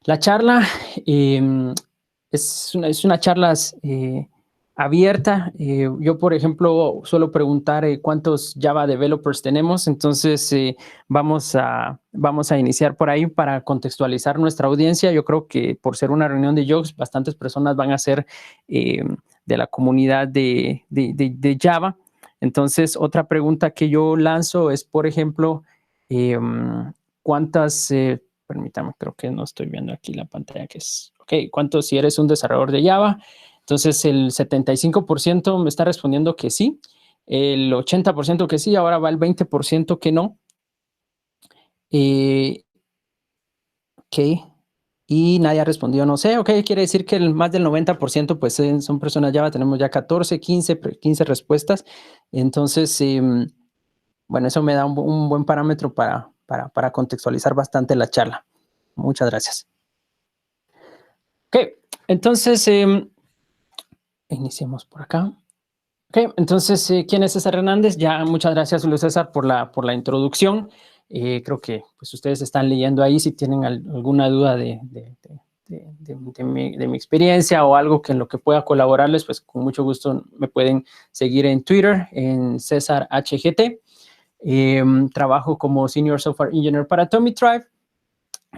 La charla es una charla abierta. Yo, por ejemplo, suelo preguntar cuántos Java developers tenemos. Entonces, vamos a iniciar por ahí para contextualizar nuestra audiencia. Yo creo que por ser una reunión de jokes, bastantes personas van a ser de la comunidad de Java. Entonces, otra pregunta que yo lanzo es, por ejemplo, ¿cuántas permítame, creo que no estoy viendo aquí la pantalla que es, ok, ¿cuánto si eres un desarrollador de Java? Entonces el 75% me está respondiendo que sí, el 80% que sí, ahora va el 20% que no. Ok, y nadie ha respondido no sé, ok, quiere decir que más del 90% pues son personas Java, tenemos ya 14, 15 respuestas. Entonces, bueno, eso me da un buen parámetro para contextualizar bastante la charla. Muchas gracias. Ok, entonces, iniciemos por acá. Ok, entonces, ¿quién es César Hernández? Ya, muchas gracias, Julio César, por la introducción. Creo que pues, ustedes están leyendo ahí. Si tienen alguna duda de mi experiencia o algo que en lo que pueda colaborarles, pues con mucho gusto me pueden seguir en Twitter, en César HGT. Trabajo como Senior Software Engineer para Tommy Tribe.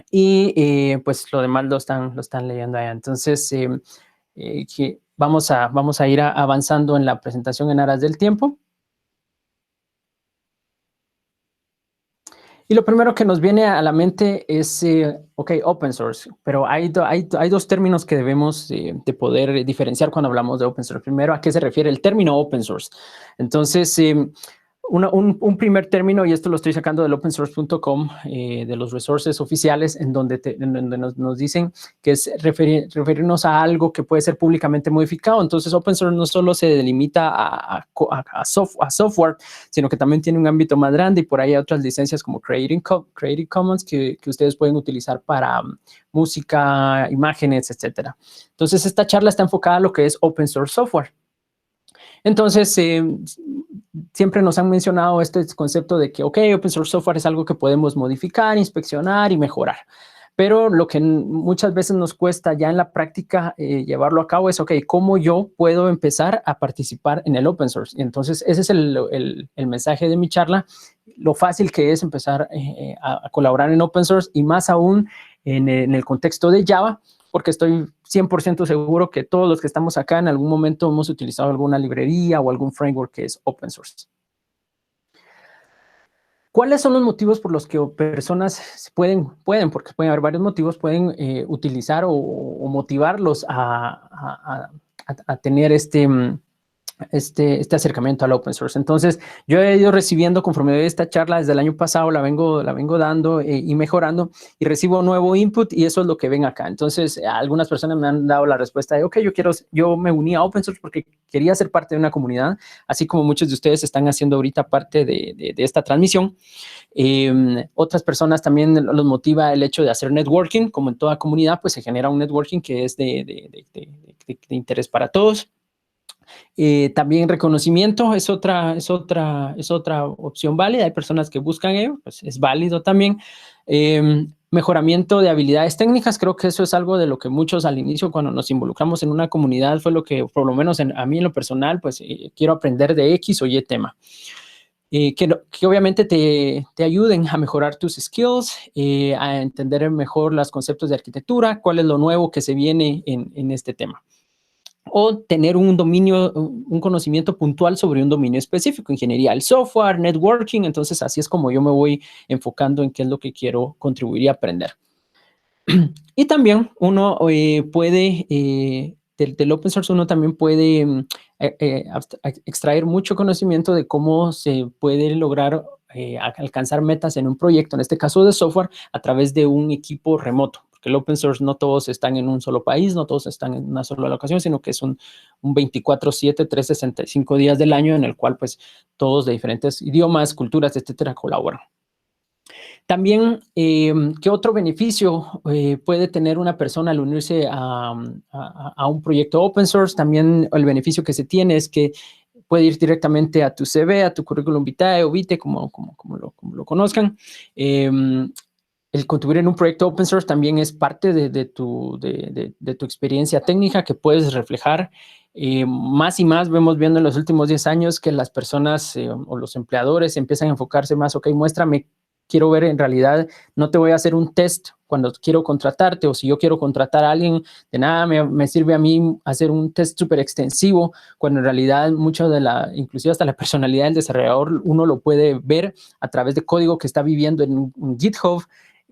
Y pues lo demás lo están leyendo allá. Entonces, vamos a ir avanzando en la presentación en aras del tiempo. Y lo primero que nos viene a la mente es, ok, open source, pero hay dos términos que debemos de poder diferenciar cuando hablamos de open source. Primero, ¿a qué se refiere el término open source? Entonces, un primer término, y esto lo estoy sacando del opensource.com, de los resources oficiales, en donde nos dicen que es referirnos a algo que puede ser públicamente modificado. Entonces, open source no solo se delimita a software, sino que también tiene un ámbito más grande y por ahí hay otras licencias como Creative Commons que ustedes pueden utilizar para música, imágenes, etcétera. Entonces, esta charla está enfocada a lo que es open source software. Entonces, siempre nos han mencionado este concepto de que, ok, open source software es algo que podemos modificar, inspeccionar y mejorar. Pero lo que muchas veces nos cuesta ya en la práctica llevarlo a cabo es, ok, ¿cómo yo puedo empezar a participar en el open source? Y entonces, ese es el mensaje de mi charla, lo fácil que es empezar a colaborar en open source y más aún en el contexto de Java, porque estoy 100% seguro que todos los que estamos acá en algún momento hemos utilizado alguna librería o algún framework que es open source. ¿Cuáles son los motivos por los que personas pueden, porque pueden haber varios motivos, pueden utilizar o motivarlos a tener este acercamiento al open source? Entonces, yo he ido recibiendo, conforme de esta charla desde el año pasado, la vengo dando y mejorando, y recibo nuevo input, y eso es lo que ven acá. Entonces, algunas personas me han dado la respuesta de, ok, yo me uní a open source porque quería ser parte de una comunidad, así como muchos de ustedes están haciendo ahorita parte de esta transmisión. Otras personas también los motiva el hecho de hacer networking, como en toda comunidad, pues se genera un networking que es de interés para todos. También reconocimiento es otra opción válida. Hay personas que buscan ello, pues es válido también. Mejoramiento de habilidades técnicas, creo que eso es algo de lo que muchos al inicio, cuando nos involucramos en una comunidad, fue lo que, por lo menos a mí en lo personal, pues quiero aprender de X o Y tema. Que obviamente te ayuden a mejorar tus skills, a entender mejor los conceptos de arquitectura, cuál es lo nuevo que se viene en este tema. O tener un conocimiento puntual sobre un dominio específico, ingeniería del software, networking. Entonces, así es como yo me voy enfocando en qué es lo que quiero contribuir y aprender. Y también uno puede, del open source, uno también puede extraer mucho conocimiento de cómo se puede lograr alcanzar metas en un proyecto, en este caso de software, a través de un equipo remoto. Porque el open source no todos están en un solo país, no todos están en una sola locación, sino que es un 24/7, 365 días del año en el cual pues todos de diferentes idiomas, culturas, etcétera, colaboran. También, ¿qué otro beneficio puede tener una persona al unirse a un proyecto open source? También el beneficio que se tiene es que puede ir directamente a tu CV, a tu currículum vitae o vitae, como lo conozcan. el contribuir en un proyecto open source también es parte de tu experiencia técnica que puedes reflejar. Más y más vemos viendo en los últimos 10 años que las personas o los empleadores empiezan a enfocarse más, ok, muéstrame, quiero ver en realidad, no te voy a hacer un test cuando quiero contratarte, o si yo quiero contratar a alguien, de nada me sirve a mí hacer un test súper extensivo, cuando en realidad mucho de inclusive hasta la personalidad del desarrollador, uno lo puede ver a través de código que está viviendo en un GitHub,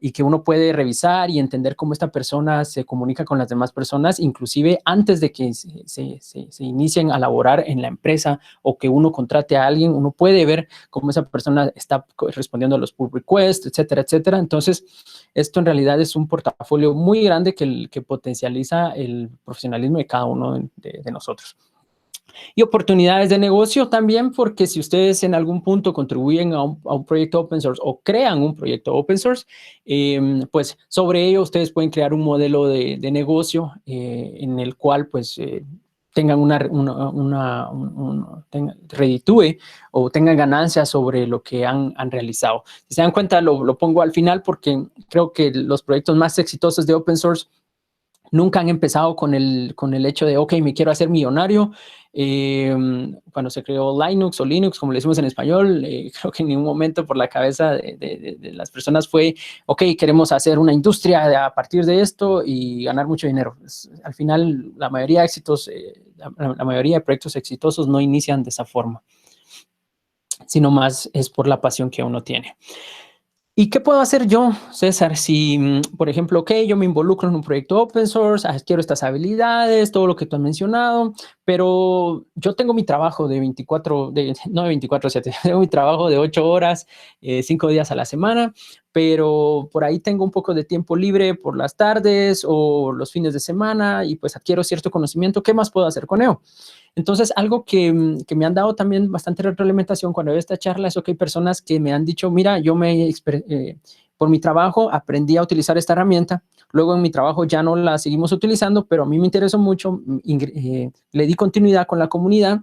y que uno puede revisar y entender cómo esta persona se comunica con las demás personas, inclusive antes de que se inicien a laborar en la empresa o que uno contrate a alguien, uno puede ver cómo esa persona está respondiendo a los pull requests, etcétera, etcétera. Entonces, esto en realidad es un portafolio muy grande que potencializa el profesionalismo de cada uno de nosotros. Y oportunidades de negocio también, porque si ustedes en algún punto contribuyen a un proyecto open source o crean un proyecto open source, pues sobre ello ustedes pueden crear un modelo de negocio en el cual pues tengan reditúe o tengan ganancias sobre lo que han realizado. Si se dan cuenta, lo pongo al final porque creo que los proyectos más exitosos de open source nunca han empezado con el hecho de, ok, me quiero hacer millonario. Cuando se creó Linux o Linux, como le decimos en español, creo que en ningún momento por la cabeza de las personas fue, ok, queremos hacer una industria a partir de esto y ganar mucho dinero. Al final, la mayoría de éxitos, la mayoría de proyectos exitosos no inician de esa forma, sino más es por la pasión que uno tiene. ¿Y qué puedo hacer yo, César? Si, por ejemplo, ok, yo me involucro en un proyecto open source, adquiero estas habilidades, todo lo que tú has mencionado, pero yo tengo mi trabajo de 24/7, tengo mi trabajo de 8 horas, 5 días a la semana, pero por ahí tengo un poco de tiempo libre por las tardes o los fines de semana y pues adquiero cierto conocimiento. ¿Qué más puedo hacer con ello? Entonces, algo que me han dado también bastante retroalimentación cuando veo esta charla es que hay personas que me han dicho, mira, yo por mi trabajo aprendí a utilizar esta herramienta, luego en mi trabajo ya no la seguimos utilizando, pero a mí me interesó mucho, le di continuidad con la comunidad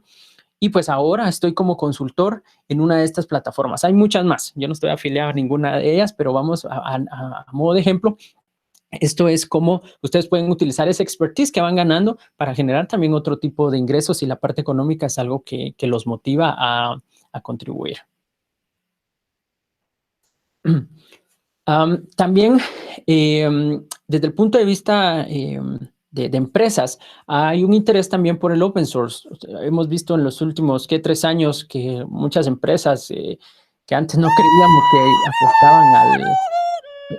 y pues ahora estoy como consultor en una de estas plataformas. Hay muchas más, yo no estoy afiliado a ninguna de ellas, pero vamos a modo de ejemplo. Esto es como ustedes pueden utilizar esa expertise que van ganando para generar también otro tipo de ingresos y la parte económica es algo que los motiva a contribuir. También, desde el punto de vista de empresas, hay un interés también por el open source. Hemos visto en los últimos 3 años que muchas empresas que antes no creíamos que apostaban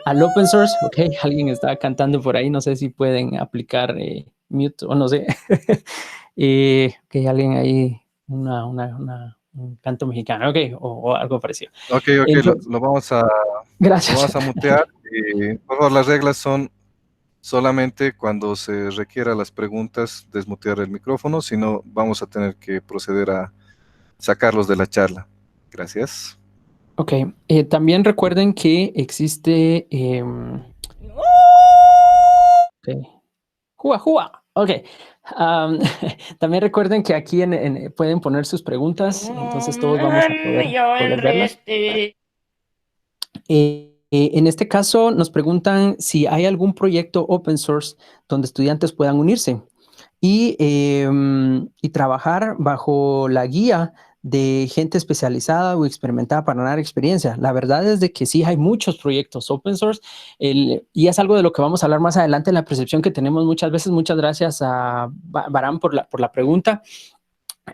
al open source. Ok, alguien estaba cantando por ahí, no sé si pueden aplicar mute o no sé. Que alguien ahí, un canto mexicano, ok, o algo parecido. Ok, Entonces, lo vamos a, gracias. lo vamos a mutear. Por favor, las reglas son solamente cuando se requiera las preguntas, desmutear el micrófono, si no vamos a tener que proceder a sacarlos de la charla. Gracias. Ok, también recuerden que existe... okay. ¡Jua! Ok. También recuerden que aquí pueden poner sus preguntas, entonces todos vamos a poder verlas. En este caso nos preguntan si hay algún proyecto open source donde estudiantes puedan unirse y trabajar bajo la guía de gente especializada o experimentada para ganar experiencia. La verdad es de que sí hay muchos proyectos open source y es algo de lo que vamos a hablar más adelante en la percepción que tenemos muchas veces. Muchas gracias a Baran por la pregunta.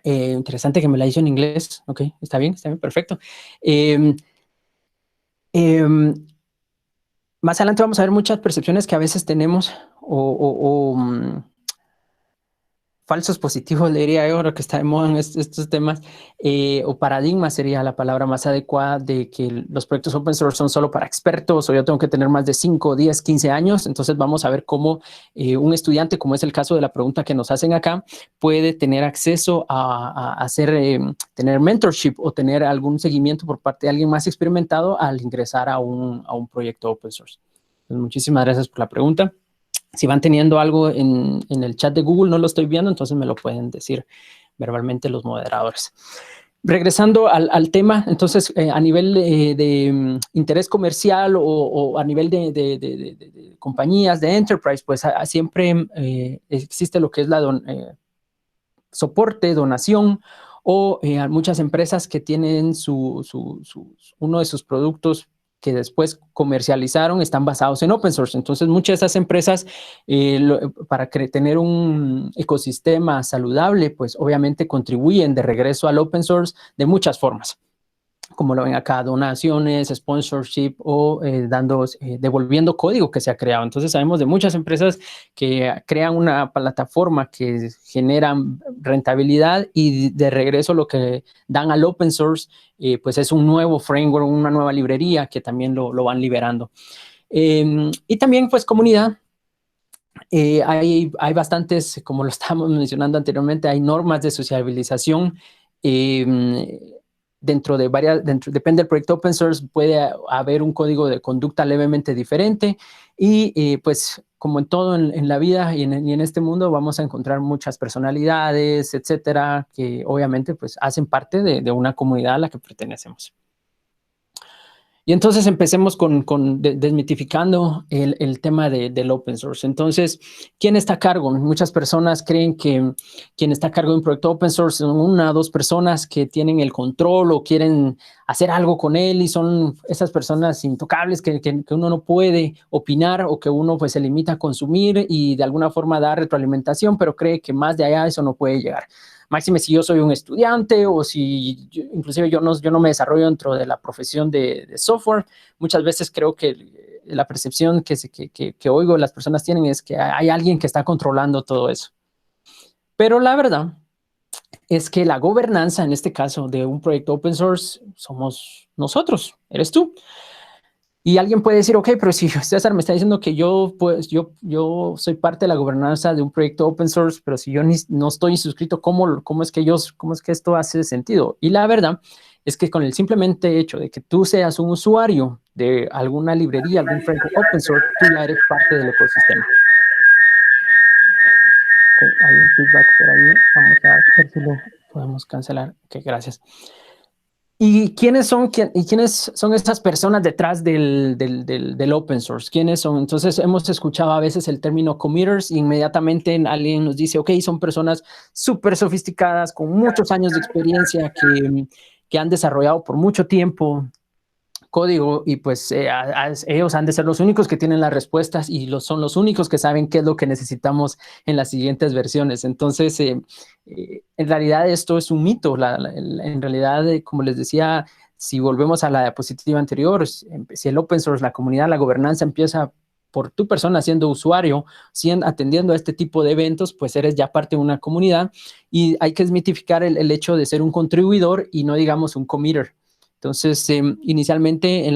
Interesante que me la hizo en inglés. Ok, está bien, perfecto. Más adelante vamos a ver muchas percepciones que a veces tenemos o falsos positivos, le diría yo, lo que está de moda en estos temas, o paradigma sería la palabra más adecuada de que los proyectos open source son solo para expertos o yo tengo que tener más de 5, 10, 15 años. Entonces vamos a ver cómo un estudiante, como es el caso de la pregunta que nos hacen acá, puede tener acceso a tener mentorship o tener algún seguimiento por parte de alguien más experimentado al ingresar a un proyecto open source. Pues muchísimas gracias por la pregunta. Si van teniendo algo en el chat de Google, no lo estoy viendo, entonces me lo pueden decir verbalmente los moderadores. regresando al tema, entonces, a nivel de interés comercial o a nivel de compañías, de enterprise, pues siempre existe lo que es la soporte, donación, o muchas empresas que tienen uno de sus productos que después comercializaron están basados en open source. Entonces, muchas de esas empresas, para tener un ecosistema saludable, pues obviamente contribuyen de regreso al open source de muchas formas, como lo ven acá, donaciones, sponsorship o devolviendo código que se ha creado. Entonces sabemos de muchas empresas que crean una plataforma que generan rentabilidad y de regreso lo que dan al open source, pues es un nuevo framework, una nueva librería que también lo van liberando. Y también pues comunidad. Hay bastantes, como lo estábamos mencionando anteriormente, hay normas de sociabilización. Dentro de depende del proyecto open source, puede haber un código de conducta levemente diferente y pues como en todo en la vida y en este mundo vamos a encontrar muchas personalidades, etcétera, que obviamente pues hacen parte de una comunidad a la que pertenecemos. Y entonces empecemos desmitificando el tema del open source. Entonces, ¿quién está a cargo? Muchas personas creen que quien está a cargo de un proyecto open source son una o dos personas que tienen el control o quieren hacer algo con él y son esas personas intocables que uno no puede opinar o que uno pues se limita a consumir y de alguna forma dar retroalimentación, pero cree que más de allá eso no puede llegar. Máxime si yo soy un estudiante o si inclusive yo no me desarrollo dentro de la profesión de software, muchas veces creo que la percepción que oigo las personas tienen es que hay alguien que está controlando todo eso. Pero la verdad es que la gobernanza, en este caso de un proyecto open source, somos nosotros, eres tú. Y alguien puede decir, ok, pero si César me está diciendo que yo soy parte de la gobernanza de un proyecto open source, pero si yo no estoy suscrito, ¿cómo es que esto hace sentido? Y la verdad es que con el simplemente hecho de que tú seas un usuario de alguna librería, algún framework open source, tú ya eres parte del ecosistema. Okay, hay un feedback por ahí. Vamos a ver si lo podemos cancelar. Ok, gracias. ¿Y quiénes son estas personas detrás del open source? ¿Quiénes son? Entonces, hemos escuchado a veces el término committers y inmediatamente alguien nos dice, ok, son personas súper sofisticadas, con muchos años de experiencia, que han desarrollado por mucho tiempo código y pues ellos han de ser los únicos que tienen las respuestas y son los únicos que saben qué es lo que necesitamos en las siguientes versiones. Entonces, en realidad esto es un mito. En realidad, como les decía, si volvemos a la diapositiva anterior, si el open source, la comunidad, la gobernanza empieza por tu persona siendo usuario, atendiendo a este tipo de eventos, pues eres ya parte de una comunidad y hay que desmitificar el hecho de ser un contribuidor y no digamos un committer. Entonces, inicialmente en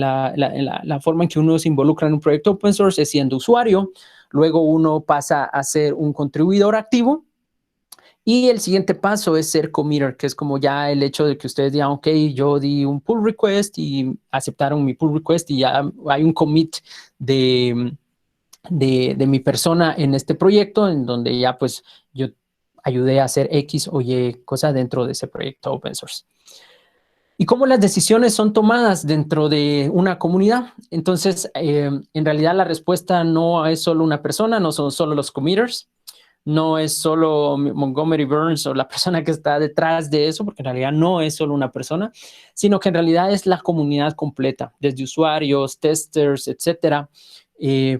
la forma en que uno se involucra en un proyecto open source es siendo usuario, luego uno pasa a ser un contribuidor activo y el siguiente paso es ser committer, que es como ya el hecho de que ustedes digan, ok, yo di un pull request y aceptaron mi pull request y ya hay un commit de mi persona en este proyecto, en donde ya pues yo ayudé a hacer X o Y cosa dentro de ese proyecto open source. Y cómo las decisiones son tomadas dentro de una comunidad. Entonces, en realidad la respuesta no es solo una persona, no son solo los committers, no es solo Montgomery Burns o la persona que está detrás de eso, porque en realidad no es solo una persona, sino que en realidad es la comunidad completa, desde usuarios, testers, etcétera.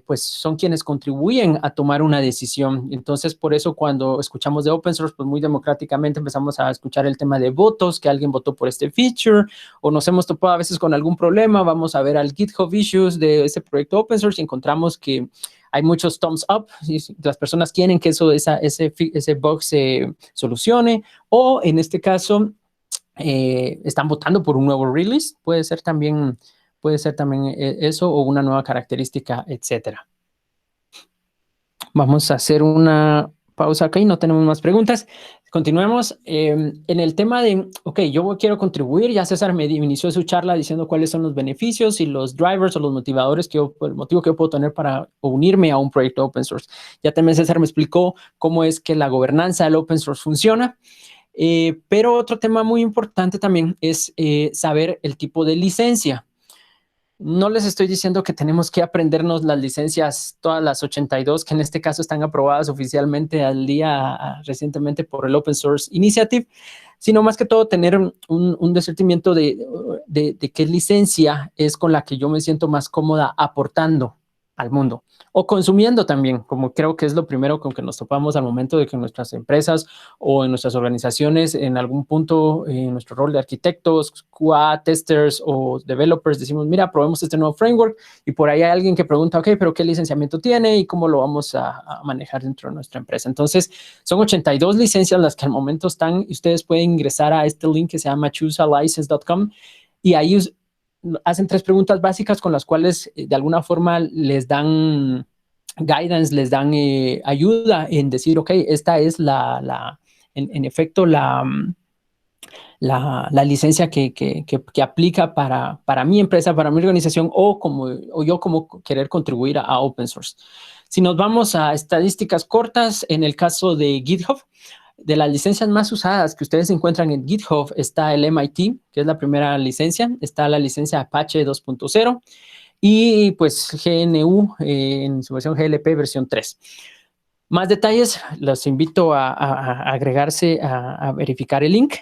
Pues son quienes contribuyen a tomar una decisión. Entonces, por eso cuando escuchamos de open source, pues muy democráticamente empezamos a escuchar el tema de votos, que alguien votó por este feature, o nos hemos topado a veces con algún problema, vamos a ver al GitHub issues de ese proyecto open source y encontramos que hay muchos thumbs up, y las personas quieren que ese bug se solucione, o en este caso, están votando por un nuevo release, puede ser también eso o una nueva característica, etcétera. Vamos a hacer una pausa acá y no tenemos más preguntas. Continuemos en el tema de, ok, yo quiero contribuir. Ya César me inició su charla diciendo cuáles son los beneficios y los drivers o los motivadores, el motivo que yo puedo tener para unirme a un proyecto open source. Ya también César me explicó cómo es que la gobernanza del open source funciona. Pero otro tema muy importante también es saber el tipo de licencia. No les estoy diciendo que tenemos que aprendernos las licencias, todas las 82 que en este caso están aprobadas oficialmente al día recientemente por el Open Source Initiative, sino más que todo tener un discernimiento de qué licencia es con la que yo me siento más cómoda aportando al mundo o consumiendo también, como creo que es lo primero con que nos topamos al momento de que nuestras empresas o en nuestras organizaciones en algún punto en nuestro rol de arquitectos, QA, testers o developers decimos, mira, probemos este nuevo framework y por ahí hay alguien que pregunta, ok, pero ¿qué licenciamiento tiene y cómo lo vamos a manejar dentro de nuestra empresa? Entonces, son 82 licencias las que al momento están y ustedes pueden ingresar a este link que se llama choosealicense.com y ahí hacen 3 preguntas básicas con las cuales de alguna forma les dan guidance, les dan ayuda en decir, ok, esta es en efecto la licencia que aplica para mi empresa, para mi organización o yo como querer contribuir a open source. Si nos vamos a estadísticas cortas, en el caso de GitHub, de las licencias más usadas que ustedes encuentran en GitHub está el MIT, que es la primera licencia, está la licencia Apache 2.0 y pues GNU en su versión GLP versión 3. Más detalles, los invito a agregarse, a verificar el link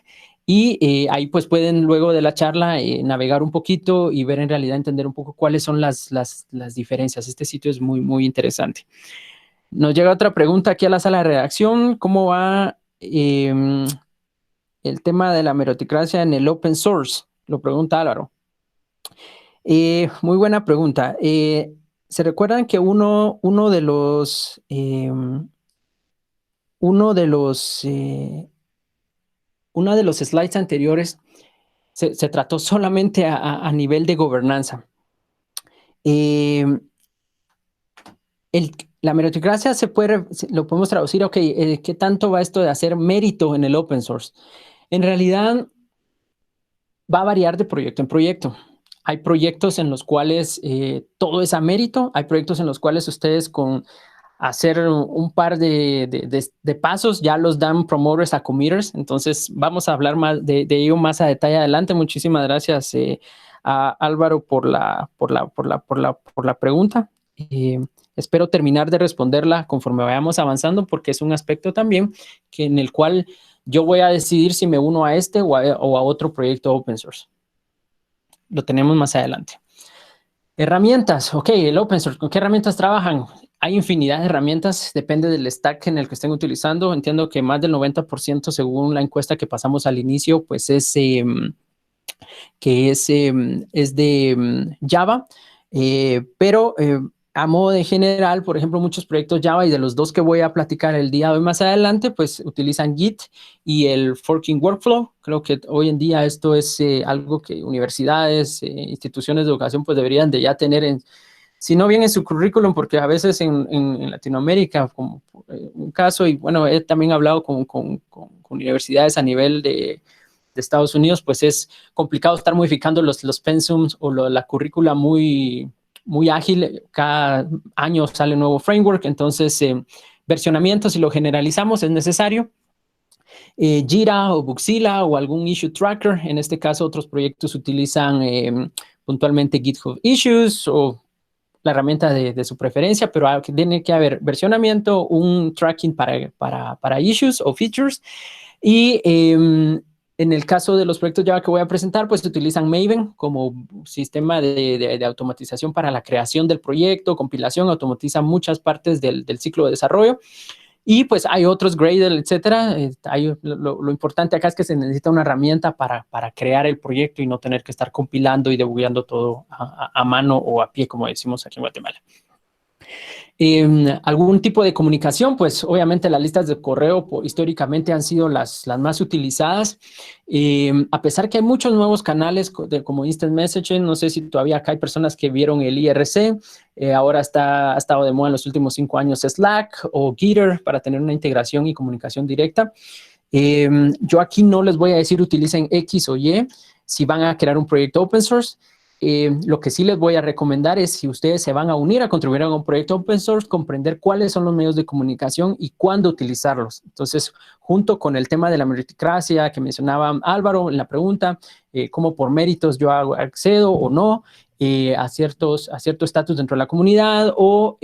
y ahí pues pueden luego de la charla navegar un poquito y ver en realidad, entender un poco cuáles son las diferencias. Este sitio es muy, muy interesante. Nos llega otra pregunta aquí a la sala de redacción. ¿Cómo va el tema de la meritocracia en el open source? Lo pregunta Álvaro. Muy buena pregunta. ¿Se recuerdan que una de los slides anteriores se trató solamente a nivel de gobernanza? La meritocracia lo podemos traducir, ok, ¿qué tanto va esto de hacer mérito en el open source? En realidad va a variar de proyecto en proyecto. Hay proyectos en los cuales todo es a mérito, hay proyectos en los cuales ustedes con hacer un par de pasos ya los dan promoters a committers. Entonces vamos a hablar más de ello más a detalle adelante. Muchísimas gracias a Álvaro por la pregunta. Espero terminar de responderla conforme vayamos avanzando porque es un aspecto también en el cual yo voy a decidir si me uno a este o a otro proyecto open source. Lo tenemos más adelante. Herramientas, ok, el open source, ¿con qué herramientas trabajan? Hay infinidad de herramientas, depende del stack en el que estén utilizando. Entiendo que más del 90% según la encuesta que pasamos al inicio, pues es de Java, pero a modo de general, por ejemplo, muchos proyectos Java y de los 2 que voy a platicar el día de hoy más adelante, pues utilizan Git y el Forking Workflow. Creo que hoy en día esto es algo que universidades, instituciones de educación, pues deberían de ya tener si no bien en su currículum, porque a veces en Latinoamérica, como un caso, y bueno, he también hablado con universidades a nivel de Estados Unidos, pues es complicado estar modificando los pensums o la currícula muy ágil. Cada año sale un nuevo framework, entonces versionamiento, si lo generalizamos, es necesario. Jira o Bugzilla o algún issue tracker. En este caso, otros proyectos utilizan puntualmente GitHub Issues o la herramienta de su preferencia, pero tiene que haber versionamiento, un tracking para issues o features. Y en el caso de los proyectos Java que voy a presentar, pues utilizan Maven como sistema de automatización para la creación del proyecto, compilación, automatiza muchas partes del ciclo de desarrollo. Y pues hay otros, Gradle, etcétera. Lo importante acá es que se necesita una herramienta para crear el proyecto y no tener que estar compilando y debugueando todo a mano o a pie, como decimos aquí en Guatemala. Algún tipo de comunicación, pues obviamente las listas de correo históricamente han sido las más utilizadas. A pesar que hay muchos nuevos canales como Instant Messaging, no sé si todavía acá hay personas que vieron el IRC, ahora ha estado de moda en los últimos 5 años Slack o Gitter para tener una integración y comunicación directa. Yo aquí no les voy a decir utilicen X o Y si van a crear un proyecto open source. lo que sí les voy a recomendar es, si ustedes se van a unir a contribuir a un proyecto open source, comprender cuáles son los medios de comunicación y cuándo utilizarlos. Entonces, junto con el tema de la meritocracia que mencionaba Álvaro en la pregunta, cómo por méritos yo accedo o no a cierto estatus dentro de la comunidad, o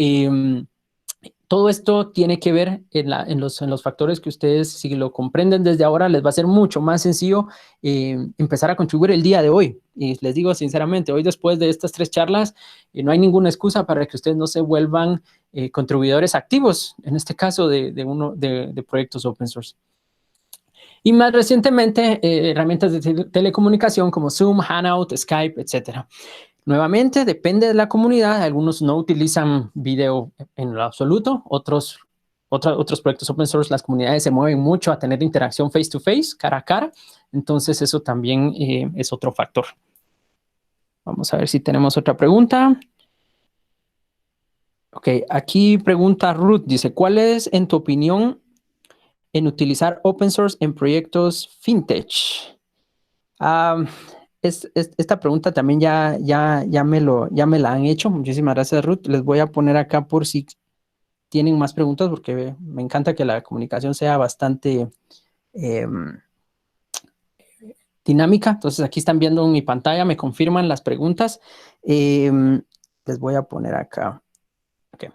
todo esto tiene que ver en los factores que ustedes, si lo comprenden desde ahora, les va a ser mucho más sencillo empezar a contribuir el día de hoy. Y les digo sinceramente, hoy, después de estas 3 charlas, no hay ninguna excusa para que ustedes no se vuelvan contribuidores activos, en este caso de proyectos open source. Y más recientemente, herramientas de telecomunicación como Zoom, Hangout, Skype, etcétera. Nuevamente, depende de la comunidad. Algunos no utilizan video en lo absoluto. Otros proyectos open source, las comunidades se mueven mucho a tener interacción face to face, cara a cara. Entonces, eso también es otro factor. Vamos a ver si tenemos otra pregunta. Ok, aquí pregunta Ruth. Dice, ¿cuál es, en tu opinión, en utilizar open source en proyectos fintech? Esta pregunta también ya me la han hecho. Muchísimas gracias, Ruth. Les voy a poner acá por si tienen más preguntas, porque me encanta que la comunicación sea bastante dinámica. Entonces, aquí están viendo en mi pantalla, me confirman las preguntas. Les voy a poner acá. Okay.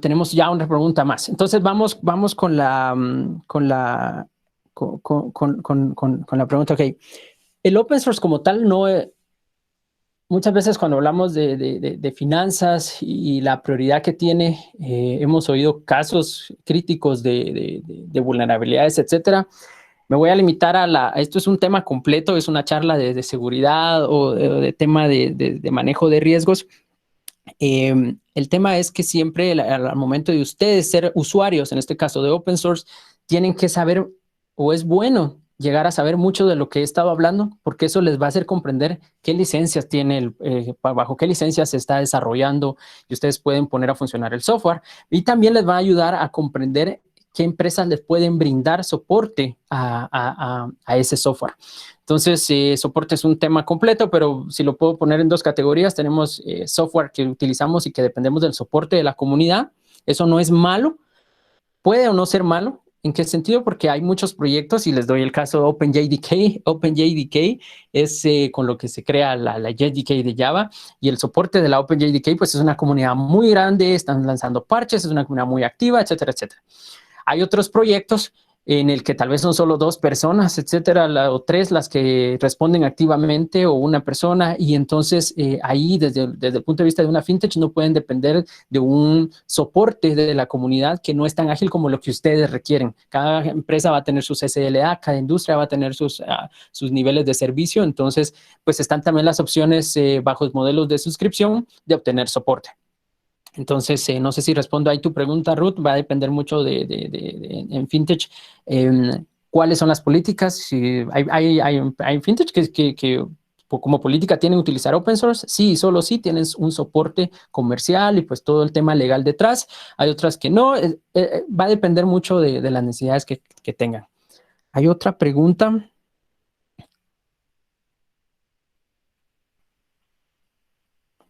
Tenemos ya una pregunta más. Entonces, vamos con la pregunta. Ok. El open source como tal no es... Muchas veces cuando hablamos de finanzas y la prioridad que tiene, hemos oído casos críticos de vulnerabilidades, etcétera. Me voy a limitar esto es un tema completo, es una charla de seguridad o de tema de manejo de riesgos. El tema es que siempre al momento de ustedes ser usuarios, en este caso de open source, tienen que saber, o es bueno llegar a saber mucho de lo que he estado hablando, porque eso les va a hacer comprender qué licencias tiene, bajo qué licencias se está desarrollando, y ustedes pueden poner a funcionar el software, y también les va a ayudar a comprender qué empresas les pueden brindar soporte a ese software. Entonces, soporte es un tema completo, pero si lo puedo poner en 2 categorías, tenemos software que utilizamos y que dependemos del soporte de la comunidad. Eso no es malo, puede o no ser malo. ¿En qué sentido? Porque hay muchos proyectos, y les doy el caso de OpenJDK. OpenJDK es con lo que se crea la JDK de Java, y el soporte de la OpenJDK pues es una comunidad muy grande, están lanzando parches, es una comunidad muy activa, etcétera, etcétera. Hay otros proyectos en el que tal vez son solo 2 personas, etcétera, o 3 las que responden activamente, o una persona, y entonces ahí desde el punto de vista de una fintech no pueden depender de un soporte de la comunidad que no es tan ágil como lo que ustedes requieren. Cada empresa va a tener sus SLA, cada industria va a tener sus niveles de servicio, entonces pues están también las opciones bajo modelos de suscripción de obtener soporte. Entonces, no sé si respondo ahí tu pregunta, Ruth. Va a depender mucho en fintech, cuáles son las políticas. Si hay fintech que como política tienen utilizar open source, sí, solo sí tienes un soporte comercial y pues todo el tema legal detrás. Hay otras que no. Va a depender mucho de las necesidades que tengan. Hay otra pregunta.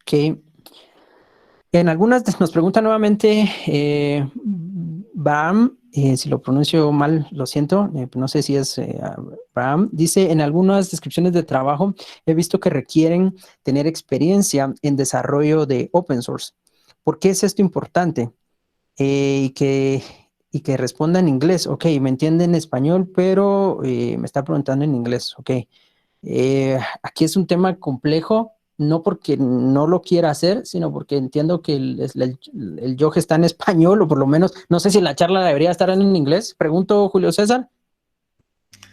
Que en algunas nos pregunta nuevamente Bram, si lo pronuncio mal, lo siento, no sé si es Bram. Dice, en algunas descripciones de trabajo he visto que requieren tener experiencia en desarrollo de open source. ¿Por qué es esto importante? Y que responda en inglés. Ok, me entiende en español, pero me está preguntando en inglés. Ok. Aquí es un tema complejo, no porque no lo quiera hacer, sino porque entiendo que el Yoge está en español, o por lo menos, no sé si la charla debería estar en inglés. Pregunto, Julio César.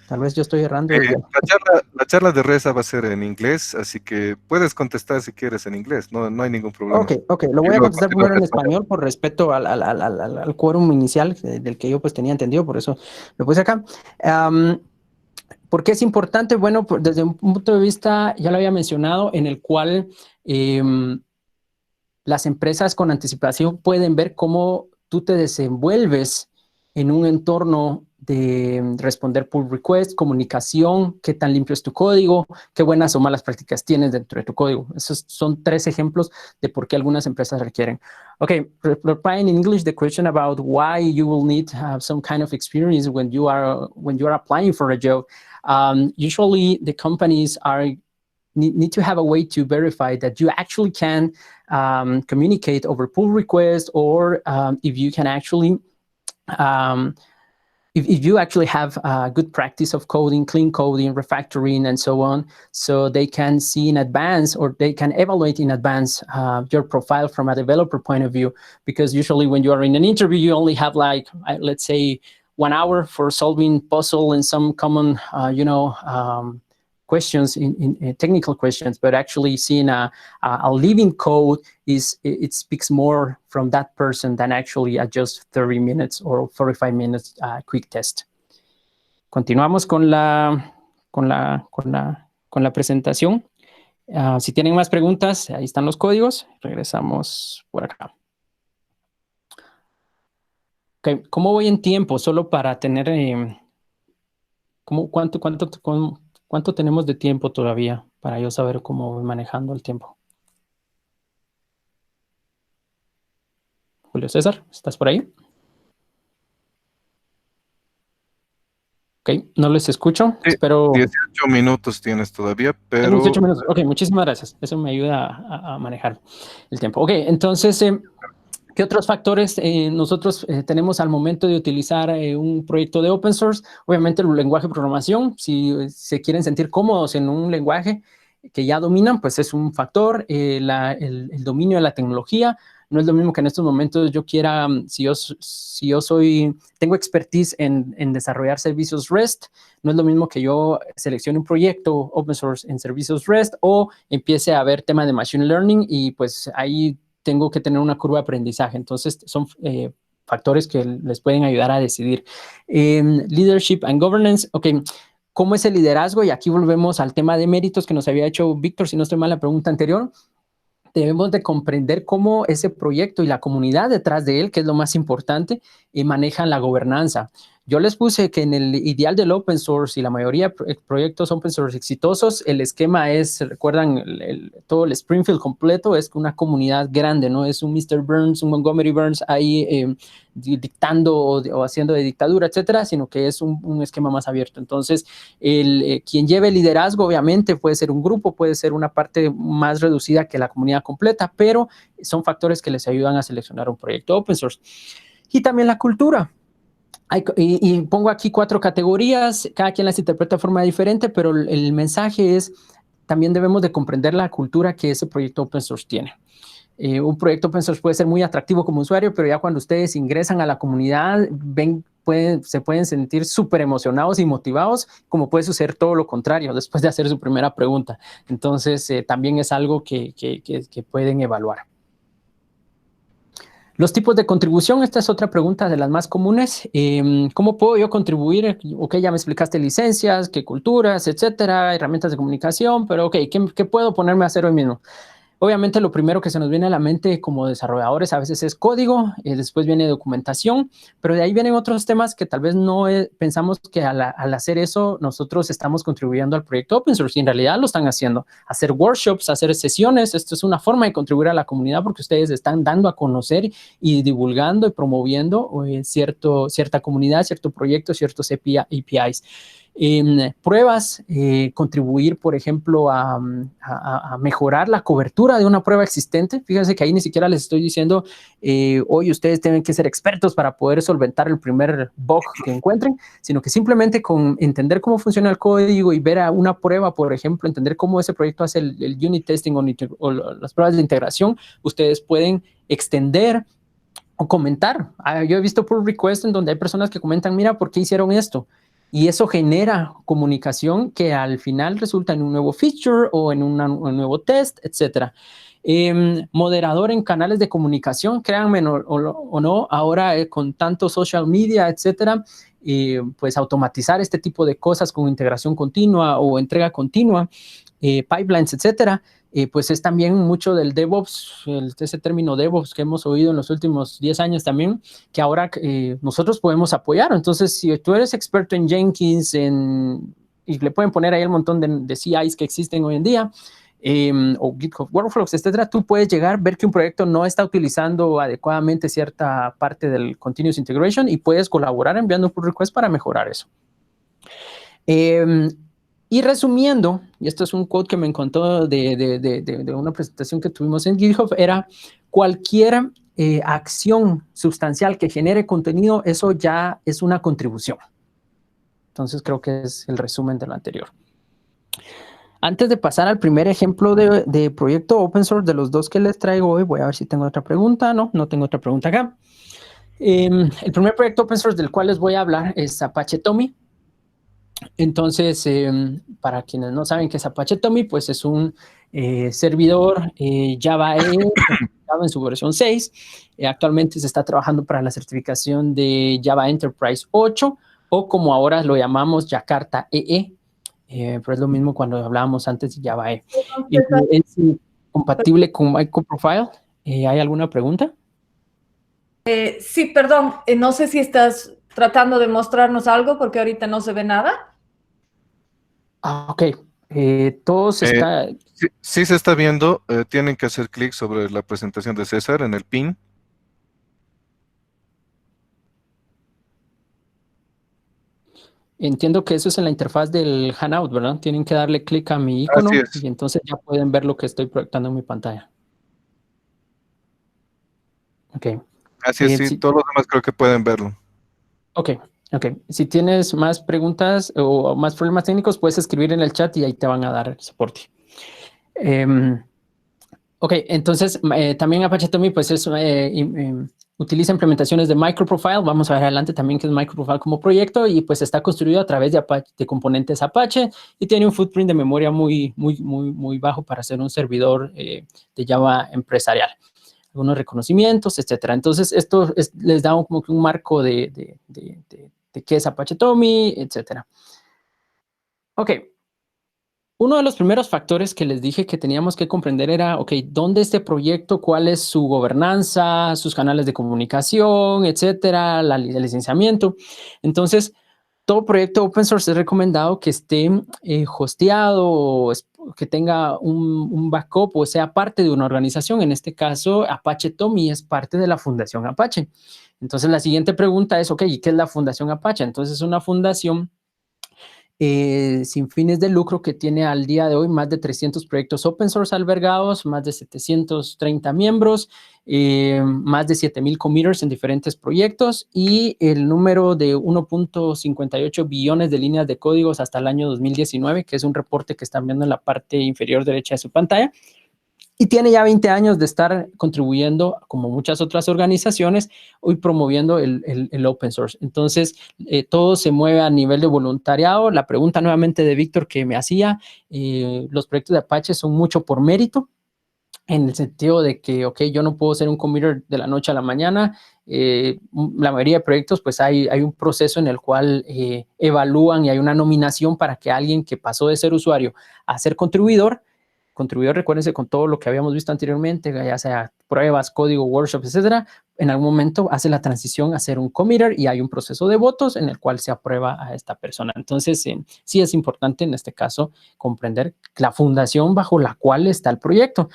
Tal vez yo estoy errando. La charla de Reza va a ser en inglés, así que puedes contestar si quieres en inglés, no hay ningún problema. Ok, lo voy a contestar primero en español por respeto al quórum inicial del que yo pues tenía entendido, por eso lo puse acá. ¿Por qué es importante? Bueno, desde un punto de vista, ya lo había mencionado, en el cual las empresas con anticipación pueden ver cómo tú te desenvuelves en un entorno de responder pull request, comunicación, qué tan limpio es tu código, qué buenas o malas prácticas tienes dentro de tu código. Esos son 3 ejemplos de por qué algunas empresas requieren. Okay, replying in English, the question about why you will need to have some kind of experience when you are applying for a job. Usually the companies need to have a way to verify that you actually can communicate over pull requests, or if you can actually if you actually have a good practice of coding, clean coding, refactoring, and so on, so they can see in advance, or they can evaluate in advance your profile from a developer point of view. Because usually when you are in an interview, you only have like, let's say, 1 hour for solving puzzle and some common, questions in technical questions, but actually seeing a living code it speaks more from that person than actually a just 30 minutes or 45 minutes quick test. Continuamos con la presentación. Si tienen más preguntas, ahí están los códigos. Regresamos por acá. Okay, ¿cómo voy en tiempo? Solo para tener ¿cuánto tenemos de tiempo todavía para yo saber cómo voy manejando el tiempo? Julio César, ¿estás por ahí? Ok, no les escucho. Sí, espero... 18 minutos tienes todavía, pero... 18 minutos. Ok, muchísimas gracias. Eso me ayuda a manejar el tiempo. Ok, entonces, ¿qué otros factores nosotros tenemos al momento de utilizar un proyecto de open source? Obviamente el lenguaje de programación. Si se quieren sentir cómodos en un lenguaje que ya dominan, pues es un factor. El dominio de la tecnología. No es lo mismo que en estos momentos yo quiera, si yo tengo expertise en desarrollar servicios REST, no es lo mismo que yo seleccione un proyecto open source en servicios REST o empiece a ver temas de machine learning y pues ahí tengo que tener una curva de aprendizaje. Entonces son factores que les pueden ayudar a decidir. Leadership and governance, ok. ¿Cómo es el liderazgo? Y aquí volvemos al tema de méritos que nos había hecho Víctor, si no estoy mal, la pregunta anterior. Debemos de comprender cómo ese proyecto y la comunidad detrás de él, que es lo más importante, manejan la gobernanza. Yo les puse que en el ideal del open source y la mayoría de proyectos open source exitosos, el esquema es, recuerdan, todo el Springfield completo es una comunidad grande, no es un Mr. Burns, un Montgomery Burns ahí dictando o haciendo de dictadura, etcétera, sino que es un esquema más abierto. Entonces, quien lleve el liderazgo, obviamente, puede ser un grupo, puede ser una parte más reducida que la comunidad completa, pero son factores que les ayudan a seleccionar un proyecto open source. Y también la cultura. Y pongo aquí 4 categorías, cada quien las interpreta de forma diferente, pero el mensaje es, también debemos de comprender la cultura que ese proyecto open source tiene. Un proyecto open source puede ser muy atractivo como usuario, pero ya cuando ustedes ingresan a la comunidad, se pueden sentir súper emocionados y motivados, como puede suceder todo lo contrario después de hacer su primera pregunta. Entonces, también es algo que pueden evaluar. Los tipos de contribución, esta es otra pregunta de las más comunes. ¿Cómo puedo yo contribuir? Ok, ya me explicaste licencias, qué culturas, etcétera, herramientas de comunicación, pero ok, ¿qué puedo ponerme a hacer hoy mismo? Obviamente lo primero que se nos viene a la mente como desarrolladores a veces es código, después viene documentación, pero de ahí vienen otros temas que tal vez no pensamos que al hacer eso nosotros estamos contribuyendo al proyecto open source y en realidad lo están haciendo. Hacer workshops, hacer sesiones, esto es una forma de contribuir a la comunidad porque ustedes están dando a conocer y divulgando y promoviendo cierta comunidad, cierto proyecto, ciertos APIs. Pruebas, contribuir, por ejemplo, a mejorar la cobertura de una prueba existente. Fíjense que ahí ni siquiera les estoy diciendo, hoy ustedes tienen que ser expertos para poder solventar el primer bug que encuentren, sino que simplemente con entender cómo funciona el código y ver a una prueba, por ejemplo, entender cómo ese proyecto hace el unit testing o las pruebas de integración, ustedes pueden extender o comentar. Yo he visto pull requests en donde hay personas que comentan, mira, ¿por qué hicieron esto? Y eso genera comunicación que al final resulta en un nuevo feature o en un nuevo test, etc. Moderador en canales de comunicación, créanme o no, ahora con tanto social media, etc., pues automatizar este tipo de cosas con integración continua o entrega continua, pipelines, etc., pues es también mucho del DevOps, ese término DevOps que hemos oído en los últimos 10 años también, que ahora nosotros podemos apoyar. Entonces, si tú eres experto en Jenkins, y le pueden poner ahí el montón de CIs que existen hoy en día, o GitHub Workflows, etcétera, tú puedes llegar, ver que un proyecto no está utilizando adecuadamente cierta parte del Continuous Integration y puedes colaborar enviando pull request para mejorar eso. Y resumiendo, y esto es un quote que me encontró de una presentación que tuvimos en GitHub, era cualquier acción sustancial que genere contenido, eso ya es una contribución. Entonces creo que es el resumen de lo anterior. Antes de pasar al primer ejemplo de proyecto open source de los dos que les traigo hoy, voy a ver si tengo otra pregunta. No tengo otra pregunta acá. El primer proyecto open source del cual les voy a hablar es Apache Tommy. Entonces, para quienes no saben qué es Apache Tommy, pues es un servidor Java en su versión 6. Actualmente se está trabajando para la certificación de Java Enterprise 8, o como ahora lo llamamos, Jakarta EE. Pero es lo mismo cuando hablábamos antes de Java E. ¿Es compatible con Microprofile? ¿Hay alguna pregunta? Sí, perdón, no sé si estás tratando de mostrarnos algo porque ahorita no se ve nada. Ok, todo se está... Sí se está viendo, tienen que hacer clic sobre la presentación de César en el pin. Entiendo que eso es en la interfaz del Hangout, ¿verdad? Tienen que darle clic a mi icono y entonces ya pueden ver lo que estoy proyectando en mi pantalla. Ok. Así es, sí, todos los demás creo que pueden verlo. Ok. Si tienes más preguntas o más problemas técnicos, puedes escribir en el chat y ahí te van a dar soporte. Ok, entonces también Apache Tommy pues utiliza implementaciones de Microprofile. Vamos a ver adelante también qué es Microprofile como proyecto, y pues está construido a través de componentes Apache y tiene un footprint de memoria muy bajo para ser un servidor de Java empresarial. Algunos reconocimientos, etcétera. Entonces esto les da como que un marco de qué es Apache Tommy, etcétera. Ok. Uno de los primeros factores que les dije que teníamos que comprender era, ok, ¿dónde este proyecto? ¿Cuál es su gobernanza, sus canales de comunicación, etcétera, el licenciamiento? Entonces, todo proyecto open source es recomendado que esté hosteado, o que tenga un backup o sea parte de una organización. En este caso, Apache Tommy es parte de la Fundación Apache. Entonces, la siguiente pregunta es, ok, ¿y qué es la Fundación Apache? Entonces, es una fundación sin fines de lucro que tiene al día de hoy más de 300 proyectos open source albergados, más de 730 miembros, más de 7,000 committers en diferentes proyectos, y el número de 1.58 billones de líneas de códigos hasta el año 2019, que es un reporte que están viendo en la parte inferior derecha de su pantalla. Y tiene ya 20 años de estar contribuyendo, como muchas otras organizaciones, hoy promoviendo el open source. Entonces, todo se mueve a nivel de voluntariado. La pregunta nuevamente de Víctor que me hacía, los proyectos de Apache son mucho por mérito, en el sentido de que, ok, yo no puedo ser un committer de la noche a la mañana. La mayoría de proyectos, pues hay un proceso en el cual evalúan, y hay una nominación para que alguien que pasó de ser usuario a ser contribuidor, recuérdense, con todo lo que habíamos visto anteriormente, ya sea pruebas, código, workshops, etcétera, en algún momento hace la transición a ser un committer y hay un proceso de votos en el cual se aprueba a esta persona. Entonces, sí es importante en este caso comprender la fundación bajo la cual está el proyecto.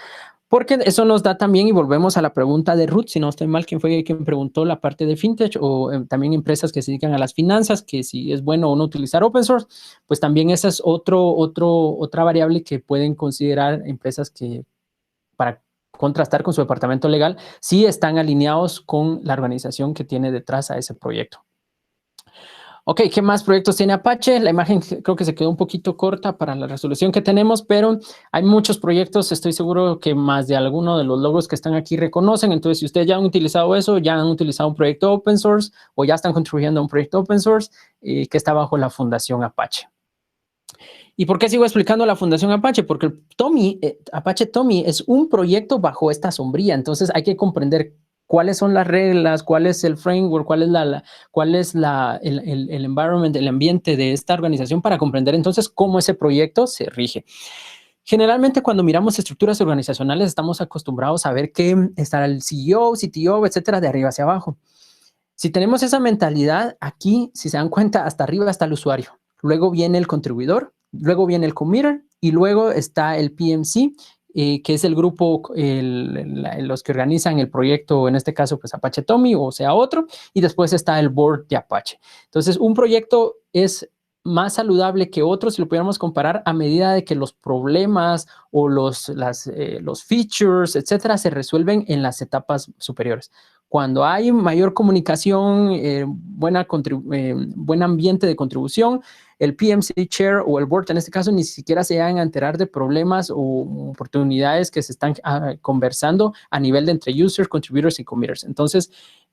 Porque eso nos da también, y volvemos a la pregunta de Ruth, si no estoy mal, ¿quién fue quien preguntó la parte de fintech o también empresas que se dedican a las finanzas, que si es bueno o no utilizar open source? Pues también esa es otra variable que pueden considerar empresas que, para contrastar con su departamento legal, sí están alineados con la organización que tiene detrás a ese proyecto. Ok, ¿qué más proyectos tiene Apache? La imagen creo que se quedó un poquito corta para la resolución que tenemos, pero hay muchos proyectos. Estoy seguro que más de alguno de los logos que están aquí reconocen. Entonces, si ustedes ya han utilizado eso, ya han utilizado un proyecto open source o ya están contribuyendo a un proyecto open source que está bajo la Fundación Apache. ¿Y por qué sigo explicando la Fundación Apache? Porque Apache Tommy es un proyecto bajo esta sombría. Entonces, hay que comprender cuáles son las reglas, cuál es el framework, cuál es el environment, el ambiente de esta organización, para comprender entonces cómo ese proyecto se rige. Generalmente cuando miramos estructuras organizacionales estamos acostumbrados a ver que está el CEO, CTO, etcétera, de arriba hacia abajo. Si tenemos esa mentalidad, aquí, si se dan cuenta, hasta arriba está el usuario. Luego viene el contribuidor, luego viene el committer y luego está el PMC, que es el grupo, los que organizan el proyecto, en este caso, pues Apache Tommy o sea otro, y después está el board de Apache. Entonces, un proyecto es más saludable que otros si lo pudiéramos comparar a medida de que los problemas o los features, etcétera, se resuelven en las etapas superiores. Cuando hay mayor comunicación, buen ambiente de contribución, el PMC Chair o el Board, en este caso, ni siquiera se llegan a enterar de problemas o oportunidades que se están conversando a nivel de entre users, contributors y committers. Entonces,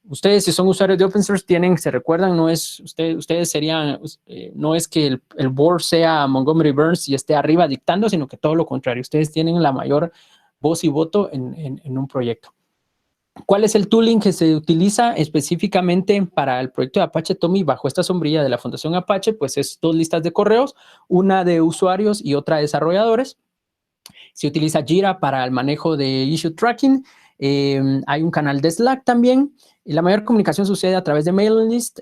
ustedes, si son usuarios de open source, se recuerdan, no es que el board sea Montgomery Burns y esté arriba dictando, sino que todo lo contrario. Ustedes tienen la mayor voz y voto en un proyecto. ¿Cuál es el tooling que se utiliza específicamente para el proyecto de Apache Tommy bajo esta sombrilla de la Fundación Apache? Pues es 2 listas de correos, una de usuarios y otra de desarrolladores. Se utiliza Jira para el manejo de issue tracking. Hay un canal de Slack también. La mayor comunicación sucede a través de mailing list.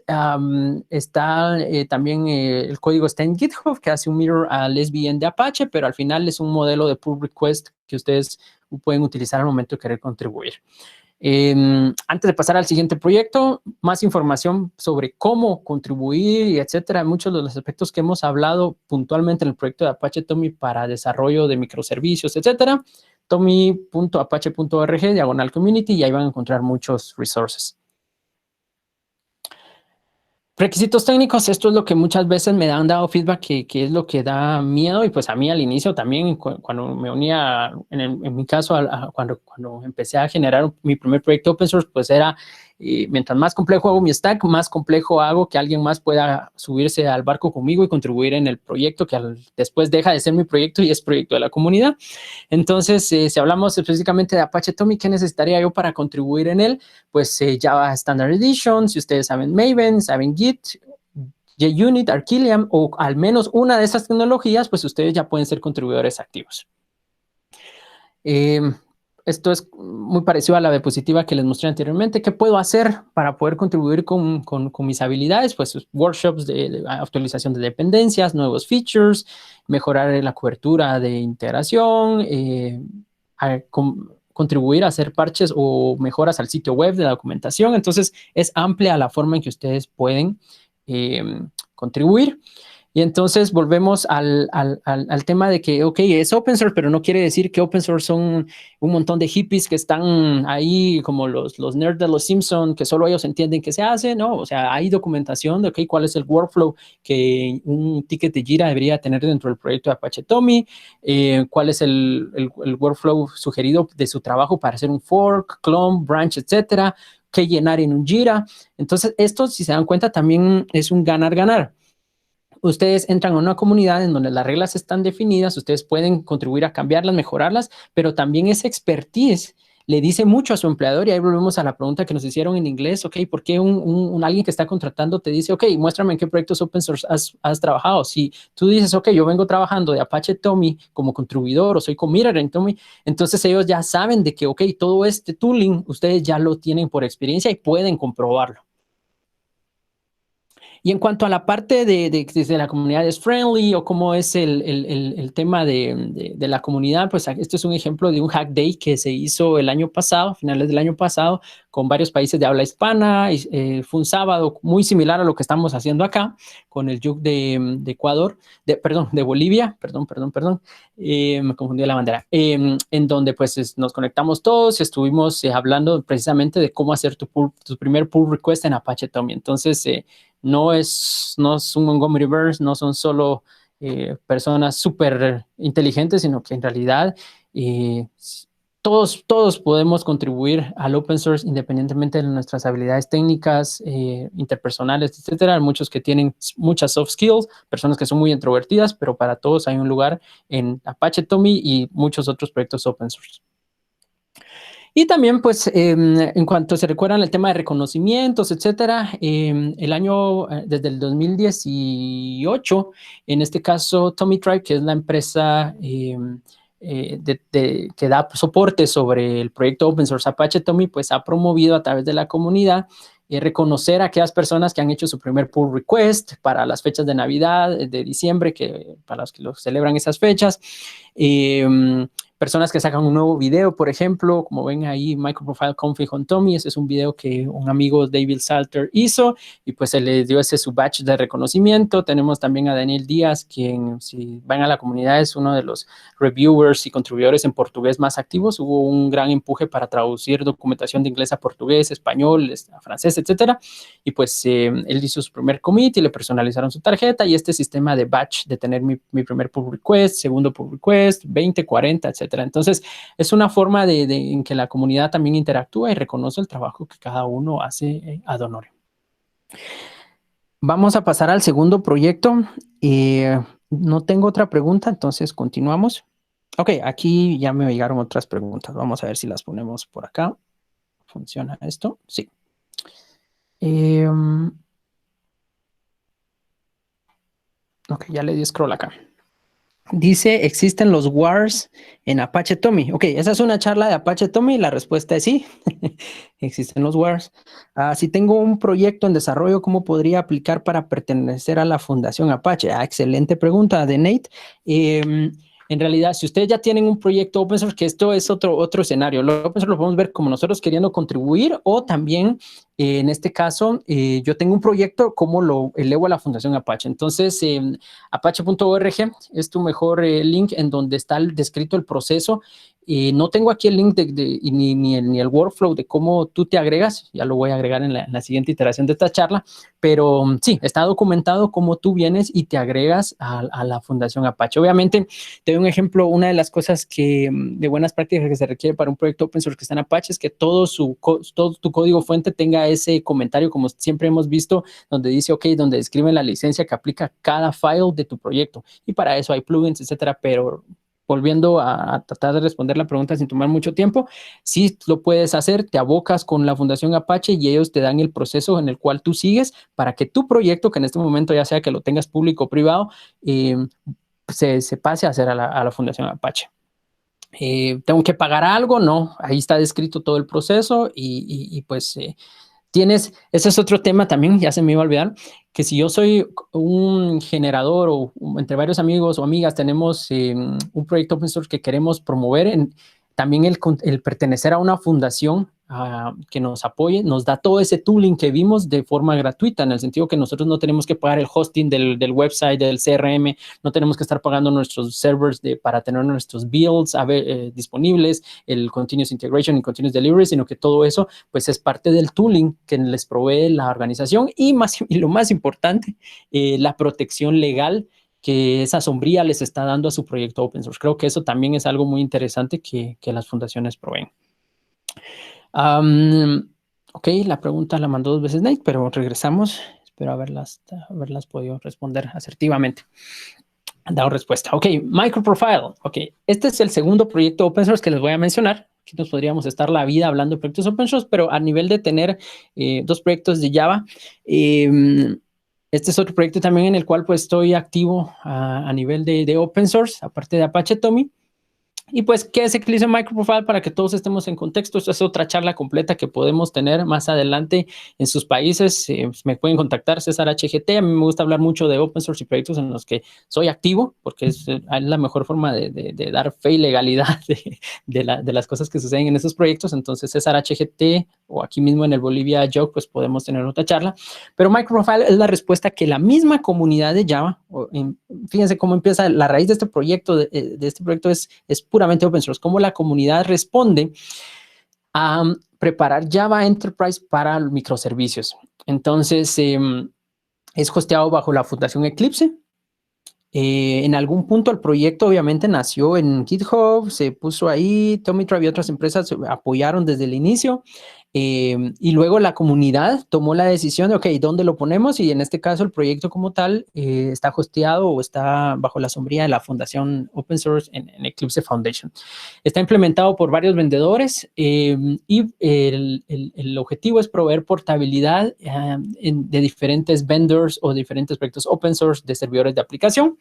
También el código está en GitHub, que hace un mirror al SVN de Apache, pero al final es un modelo de pull request que ustedes pueden utilizar al momento de querer contribuir. Antes de pasar al siguiente proyecto, más información sobre cómo contribuir y etcétera, muchos de los aspectos que hemos hablado puntualmente en el proyecto de Apache Tommy para desarrollo de microservicios, etcétera, tommy.apache.org/community y ahí van a encontrar muchos resources. Requisitos técnicos, esto es lo que muchas veces me han dado feedback que es lo que da miedo y pues a mí al inicio también cuando me unía, en mi caso, cuando empecé a generar mi primer proyecto open source, pues era, mientras más complejo hago mi stack, más complejo hago que alguien más pueda subirse al barco conmigo y contribuir en el proyecto que después deja de ser mi proyecto y es proyecto de la comunidad. Entonces, si hablamos específicamente de Apache Tommy, ¿qué necesitaría yo para contribuir en él? Pues Java Standard Edition, si ustedes saben Maven, saben Git, JUnit, Arquillium o al menos una de esas tecnologías, pues ustedes ya pueden ser contribuidores activos. Esto es muy parecido a la diapositiva que les mostré anteriormente. ¿Qué puedo hacer para poder contribuir con mis habilidades? Pues workshops de actualización de dependencias, nuevos features, mejorar la cobertura de integración, contribuir a hacer parches o mejoras al sitio web de la documentación. Entonces, es amplia la forma en que ustedes pueden contribuir. Y entonces volvemos al tema de que, ok, es open source, pero no quiere decir que open source son un montón de hippies que están ahí como los nerds de los Simpsons, que solo ellos entienden qué se hace, ¿no? O sea, hay documentación de, ok, cuál es el workflow que un ticket de Jira debería tener dentro del proyecto de Apache Tommy, cuál es el workflow sugerido de su trabajo para hacer un fork, clone, branch, etcétera, qué llenar en un Jira. Entonces, esto, si se dan cuenta, también es un ganar-ganar. Ustedes entran a una comunidad en donde las reglas están definidas, ustedes pueden contribuir a cambiarlas, mejorarlas, pero también esa expertise le dice mucho a su empleador y ahí volvemos a la pregunta que nos hicieron en inglés, ok, ¿por qué alguien que está contratando te dice, ok, muéstrame en qué proyectos open source has trabajado? Si tú dices, ok, yo vengo trabajando de Apache Tommy como contribuidor o soy committer en Tommy, entonces ellos ya saben de que, ok, todo este tooling ustedes ya lo tienen por experiencia y pueden comprobarlo. Y en cuanto a la parte de la comunidad es friendly o cómo es el tema de la comunidad, pues esto es un ejemplo de un Hack Day que se hizo el año pasado, finales del año pasado, con varios países de habla hispana. Fue un sábado muy similar a lo que estamos haciendo acá, con el Juke de Ecuador, de Bolivia, perdón, me confundí la bandera, en donde pues nos conectamos todos y estuvimos hablando precisamente de cómo hacer tu primer pull request en Apache Tommy. Entonces, no es un Montgomery Burns, no son solo personas súper inteligentes, sino que en realidad todos podemos contribuir al open source independientemente de nuestras habilidades técnicas, interpersonales, etcétera. Hay muchos que tienen muchas soft skills, personas que son muy introvertidas, pero para todos hay un lugar en Apache Tommy y muchos otros proyectos open source. Y también, pues, en cuanto se recuerdan el tema de reconocimientos, etcétera, desde el 2018, en este caso, Tommy Tribe, que es la empresa que da soporte sobre el proyecto open source Apache Tommy, pues ha promovido a través de la comunidad reconocer a aquellas personas que han hecho su primer pull request para las fechas de Navidad, de diciembre, para los que lo celebran esas fechas. Personas que sacan un nuevo video, por ejemplo, como ven ahí, Microprofile Config on Tommy. Ese es un video que un amigo, David Salter, hizo y pues se le dio ese su batch de reconocimiento. Tenemos también a Daniel Díaz, quien, si van a la comunidad, es uno de los reviewers y contribuidores en portugués más activos. Hubo un gran empuje para traducir documentación de inglés a portugués, español, a francés, etcétera. Y pues él hizo su primer commit y le personalizaron su tarjeta, y este sistema de batch, de tener mi primer pull request, segundo pull request, 20, 40, etcétera. Entonces, es una forma en que la comunidad también interactúa y reconoce el trabajo que cada uno hace ad honorem. Vamos a pasar al segundo proyecto. No tengo otra pregunta, entonces continuamos. Ok, aquí ya me llegaron otras preguntas. Vamos a ver si las ponemos por acá. ¿Funciona esto? Sí. Ok, ya le di scroll acá. Dice, ¿existen los wars en Apache Tommy? Ok, esa es una charla de Apache Tommy. La respuesta es sí. Existen los wars. Si tengo un proyecto en desarrollo, ¿cómo podría aplicar para pertenecer a la Fundación Apache? Excelente pregunta de Nate. En realidad, si ustedes ya tienen un proyecto open source, que esto es otro escenario, lo open source lo podemos ver como nosotros queriendo contribuir, o también, en este caso, yo tengo un proyecto, ¿cómo lo elevo a la Fundación Apache? Entonces, apache.org es tu mejor link en donde está descrito el proceso. No tengo aquí el link ni el workflow de cómo tú te agregas, ya lo voy a agregar en la siguiente iteración de esta charla, pero sí, está documentado cómo tú vienes y te agregas a la Fundación Apache. Obviamente, te doy un ejemplo. Una de las cosas de buenas prácticas que se requiere para un proyecto open source que está en Apache es que todo tu código fuente tenga ese comentario, como siempre hemos visto, donde dice, ok, donde describe la licencia que aplica cada file de tu proyecto. Y para eso hay plugins, etcétera, pero volviendo a tratar de responder la pregunta sin tomar mucho tiempo, sí lo puedes hacer, te abocas con la Fundación Apache y ellos te dan el proceso en el cual tú sigues para que tu proyecto, que en este momento ya sea que lo tengas público o privado, se pase a hacer a la Fundación Apache. ¿Tengo que pagar algo? No, ahí está descrito todo el proceso y pues ese es otro tema también, ya se me iba a olvidar, que si yo soy un generador o entre varios amigos o amigas tenemos un proyecto open source que queremos promover, también el pertenecer a una fundación que nos apoye, nos da todo ese tooling que vimos de forma gratuita, en el sentido que nosotros no tenemos que pagar el hosting del website, del CRM, no tenemos que estar pagando nuestros servers para tener nuestros builds disponibles, el Continuous Integration y Continuous Delivery, sino que todo eso pues es parte del tooling que les provee la organización y lo más importante, la protección legal que esa sombría les está dando a su proyecto open source. Creo que eso también es algo muy interesante que las fundaciones proveen. Ok, la pregunta la mandó 2 veces Nate, pero regresamos. Espero haberlas podido responder asertivamente. Han dado respuesta. Ok, Microprofile. Ok, este es el segundo proyecto open source que les voy a mencionar. Aquí nos podríamos estar la vida hablando de proyectos open source, pero a nivel de tener 2 proyectos de Java, este es otro proyecto también en el cual pues estoy activo a nivel de open source, aparte de Apache Tommy. Y pues, ¿qué es Eclipse Microprofile? Para que todos estemos en contexto, esto es otra charla completa que podemos tener más adelante en sus países. Me pueden contactar, César HGT. A mí me gusta hablar mucho de open source y proyectos en los que soy activo, porque es la mejor forma de dar fe y legalidad de las cosas que suceden en esos proyectos. Entonces, César HGT o aquí mismo en el Bolivia Joke, pues podemos tener otra charla. Pero Microprofile es la respuesta que la misma comunidad de Java, fíjense cómo empieza la raíz de este proyecto, de este proyecto es puramente open source, cómo la comunidad responde a preparar Java Enterprise para microservicios. Entonces, es hosteado bajo la Fundación Eclipse. En algún punto el proyecto obviamente nació en GitHub, se puso ahí, Tommy Tribe y otras empresas apoyaron desde el inicio. Y luego la comunidad tomó la decisión de, ok, ¿dónde lo ponemos? Y en este caso el proyecto como tal está hosteado o está bajo la sombría de la Fundación Open Source en Eclipse Foundation. Está implementado por varios vendedores y el objetivo es proveer portabilidad de diferentes vendors o diferentes proyectos open source de servidores de aplicación.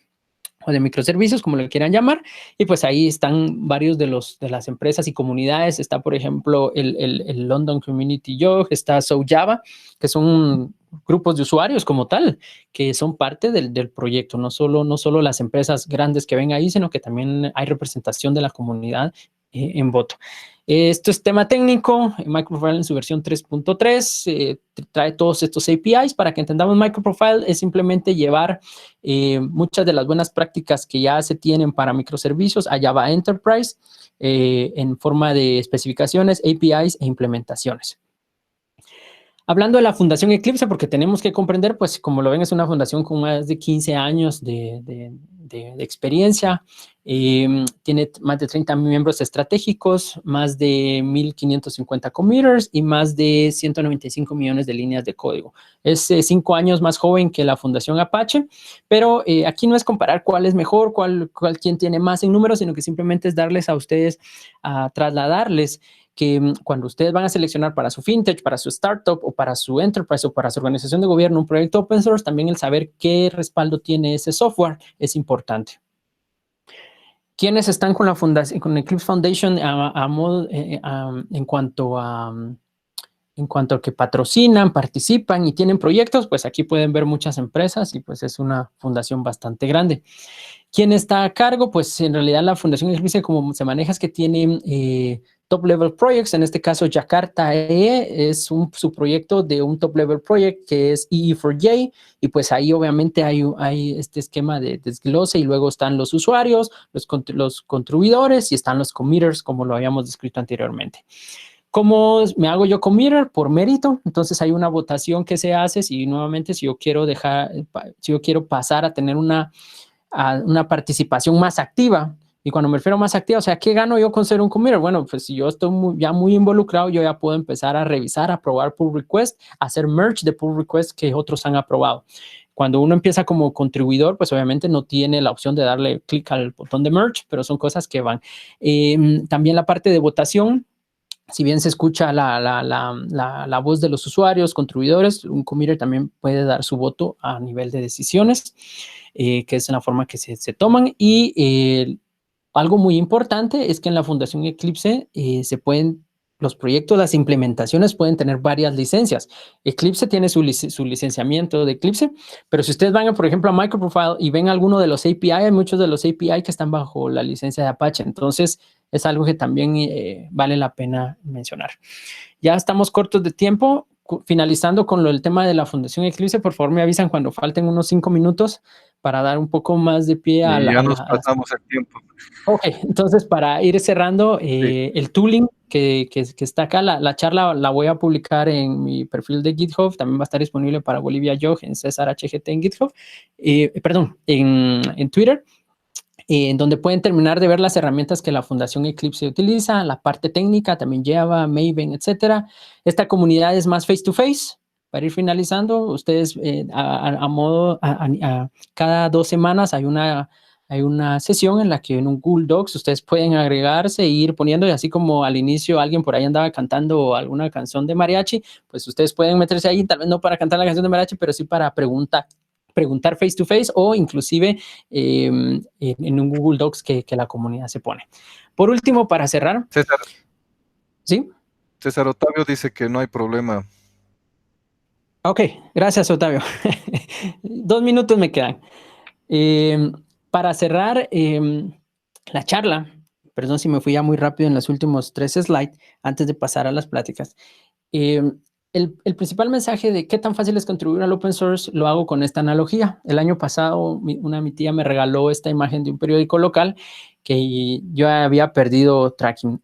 o de microservicios, como le quieran llamar, y pues ahí están varios de las empresas y comunidades. Está, por ejemplo, el London Community Yog, está SoJava, que son grupos de usuarios como tal, que son parte del proyecto, no solo las empresas grandes que ven ahí, sino que también hay representación de la comunidad en voto. Esto es tema técnico. Microprofile en su versión 3.3 trae todos estos APIs. Para que entendamos, Microprofile es simplemente llevar muchas de las buenas prácticas que ya se tienen para microservicios a Java Enterprise en forma de especificaciones, APIs e implementaciones. Hablando de la Fundación Eclipse, porque tenemos que comprender, pues como lo ven, es una fundación con más de 15 años de experiencia, tiene más de 30 miembros estratégicos, más de 1.550 committers y más de 195 millones de líneas de código. Es 5 años más joven que la Fundación Apache, pero aquí no es comparar cuál es mejor, quién tiene más en números, sino que simplemente es darles a ustedes, trasladarles que cuando ustedes van a seleccionar para su fintech, para su startup o para su enterprise o para su organización de gobierno un proyecto open source, también el saber qué respaldo tiene ese software es importante. ¿Quiénes están con la fundación, con Eclipse Foundation en cuanto a que patrocinan, participan y tienen proyectos? Pues aquí pueden ver muchas empresas y pues es una fundación bastante grande. ¿Quién está a cargo? Pues en realidad la Fundación Eclipse, como se maneja, es que tiene top level projects. En este caso, Jakarta es su proyecto de un top level project que es EE4J, y pues ahí obviamente hay este esquema de desglose, y luego están los usuarios, los contribuidores, y están los committers, como lo habíamos descrito anteriormente. ¿Cómo me hago yo committer? Por mérito. Entonces hay una votación que se hace si yo quiero pasar a tener una participación más activa. Y cuando me refiero a más activa, o sea, ¿qué gano yo con ser un committer? Bueno, pues si yo estoy ya muy involucrado, yo ya puedo empezar a revisar, a aprobar pull request, hacer merge de pull request que otros han aprobado. Cuando uno empieza como contribuidor, pues obviamente no tiene la opción de darle clic al botón de merge, pero son cosas que van. También la parte de votación. Si bien se escucha la voz de los usuarios, contribuidores, un committer también puede dar su voto a nivel de decisiones, que es la forma que se toman. Y algo muy importante es que en la Fundación Eclipse los proyectos, las implementaciones pueden tener varias licencias. Eclipse tiene su licenciamiento de Eclipse, pero si ustedes van, por ejemplo, a Microprofile y ven alguno de los API, hay muchos de los API que están bajo la licencia de Apache. Entonces, es algo que también vale la pena mencionar. Ya estamos cortos de tiempo. Finalizando con el tema de la Fundación Eclipse, por favor me avisan cuando falten unos 5 minutos para dar un poco más de pie a ya nos pasamos el tiempo. Ok, entonces para ir cerrando, el tooling que está acá, la charla la voy a publicar en mi perfil de GitHub, también va a estar disponible para Bolivia Yog en César HGT en GitHub, en Twitter, en donde pueden terminar de ver las herramientas que la Fundación Eclipse utiliza, la parte técnica, también Java, Maven, etcétera. Esta comunidad es más face to face. Para ir finalizando, ustedes cada 2 semanas hay una sesión en la que en un Google Docs ustedes pueden agregarse e ir poniendo, y así como al inicio alguien por ahí andaba cantando alguna canción de mariachi, pues ustedes pueden meterse ahí, tal vez no para cantar la canción de mariachi, pero sí para preguntar face to face, o inclusive en un Google Docs que la comunidad se pone. Por último, para cerrar. César. ¿Sí? César Otavio dice que no hay problema. Ok, gracias, Otavio. 2 minutos me quedan. Para cerrar la charla, perdón si me fui ya muy rápido en los últimos 3 slides, antes de pasar a las pláticas. El principal mensaje de qué tan fácil es contribuir al open source lo hago con esta analogía. El año pasado, mi tía me regaló esta imagen de un periódico local que yo había perdido tracking.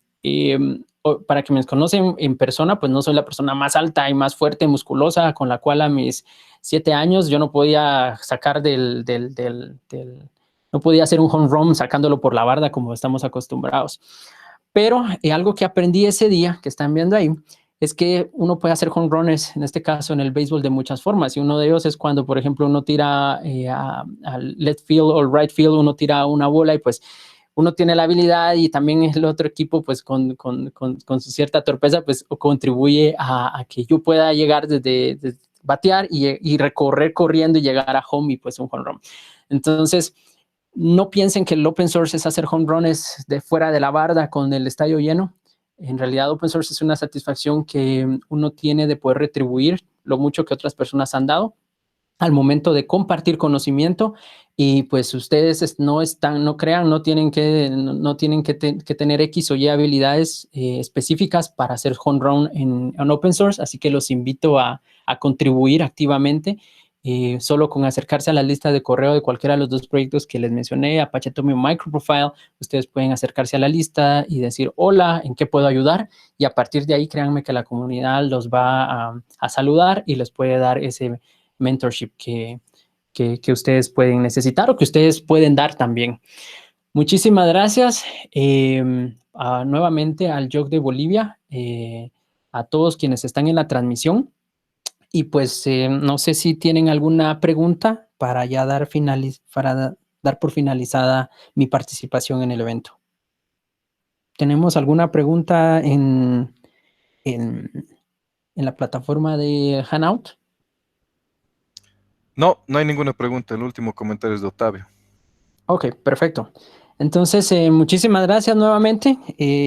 Para que me conocen en persona, pues no soy la persona más alta y más fuerte, musculosa, con la cual a mis 7 años yo no podía sacar no podía hacer un home run sacándolo por la barda como estamos acostumbrados. Pero algo que aprendí ese día, que están viendo ahí, es que uno puede hacer home runs, en este caso en el béisbol, de muchas formas. Y uno de ellos es cuando, por ejemplo, uno tira al left field o right field, uno tira una bola y pues uno tiene la habilidad, y también el otro equipo pues con su cierta torpeza pues contribuye a que yo pueda llegar desde batear y recorrer corriendo y llegar a home, y pues un home run. Entonces, no piensen que el open source es hacer home runs de fuera de la barda con el estadio lleno. En realidad, open source es una satisfacción que uno tiene de poder retribuir lo mucho que otras personas han dado al momento de compartir conocimiento, y pues ustedes no crean, no tienen que tener X o Y habilidades específicas para hacer home run en open source, así que los invito a contribuir activamente. Solo con acercarse a la lista de correo de cualquiera de los dos proyectos que les mencioné, Apache Atomic Microprofile, ustedes pueden acercarse a la lista y decir, hola, ¿en qué puedo ayudar? Y a partir de ahí, créanme que la comunidad los va a saludar y les puede dar ese mentorship que ustedes pueden necesitar o que ustedes pueden dar también. Muchísimas gracias nuevamente al JOC de Bolivia, a todos quienes están en la transmisión, y pues no sé si tienen alguna pregunta para ya dar por finalizada mi participación en el evento. ¿Tenemos alguna pregunta en la plataforma de Hangout? No, no hay ninguna pregunta. El último comentario es de Octavio. Ok, perfecto. Entonces, muchísimas gracias nuevamente.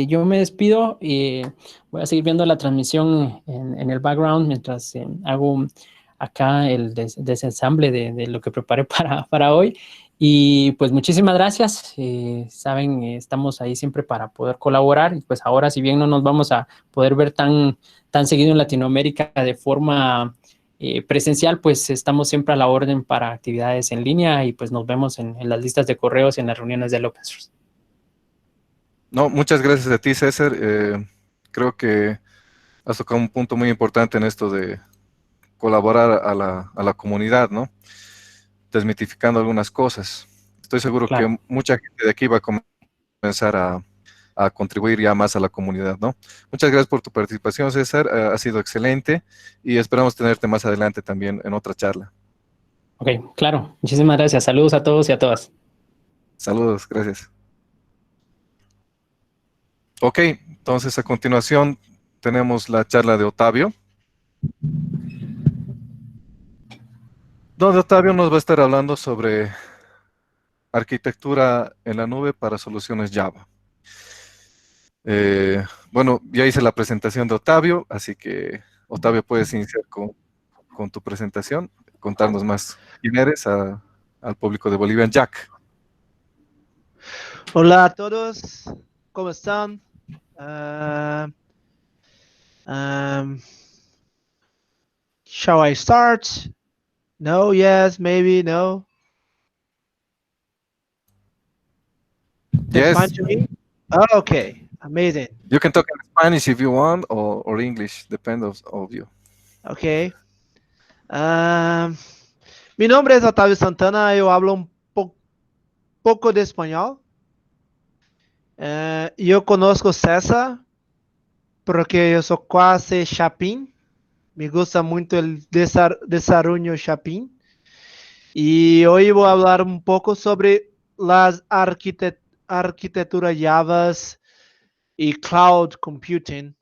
Yo me despido y voy a seguir viendo la transmisión en el background mientras hago acá el desensamble de lo que preparé para hoy. Y pues muchísimas gracias. Saben, estamos ahí siempre para poder colaborar. Y pues ahora, si bien no nos vamos a poder ver tan seguido en Latinoamérica de forma presencial, pues estamos siempre a la orden para actividades en línea, y pues nos vemos en las listas de correos y en las reuniones del open source. No, muchas gracias a ti, César. Creo que has tocado un punto muy importante en esto de colaborar a la comunidad, ¿no? Desmitificando algunas cosas. Estoy seguro Claro. que mucha gente de aquí va a comenzar a contribuir ya más a la comunidad, ¿no? Muchas gracias por tu participación, César. Ha sido excelente y esperamos tenerte más adelante también en otra charla. Ok, claro. Muchísimas gracias. Saludos a todos y a todas. Saludos, gracias. Ok, entonces a continuación tenemos la charla de Octavio, donde Octavio nos va a estar hablando sobre arquitectura en la nube para soluciones Java. Bueno, ya hice la presentación de Octavio, así que Octavio, puedes iniciar con tu presentación, contarnos más quién eres al público de Bolivian Jack. Hola a todos, ¿cómo están? Shall I start? No, yes, maybe, no. That's Yes, fine to me? Oh, okay, amazing. you can talk in Spanish if you want, or English, depends of you. Ok. Mi nombre es Otávio Santana, yo hablo un poco de español. Yo conozco César porque yo soy quase Chapín. Me gusta mucho el desarrollo Chapín. Y hoy voy a hablar un poco sobre las arquitecturas Java y cloud computing.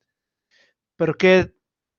Porque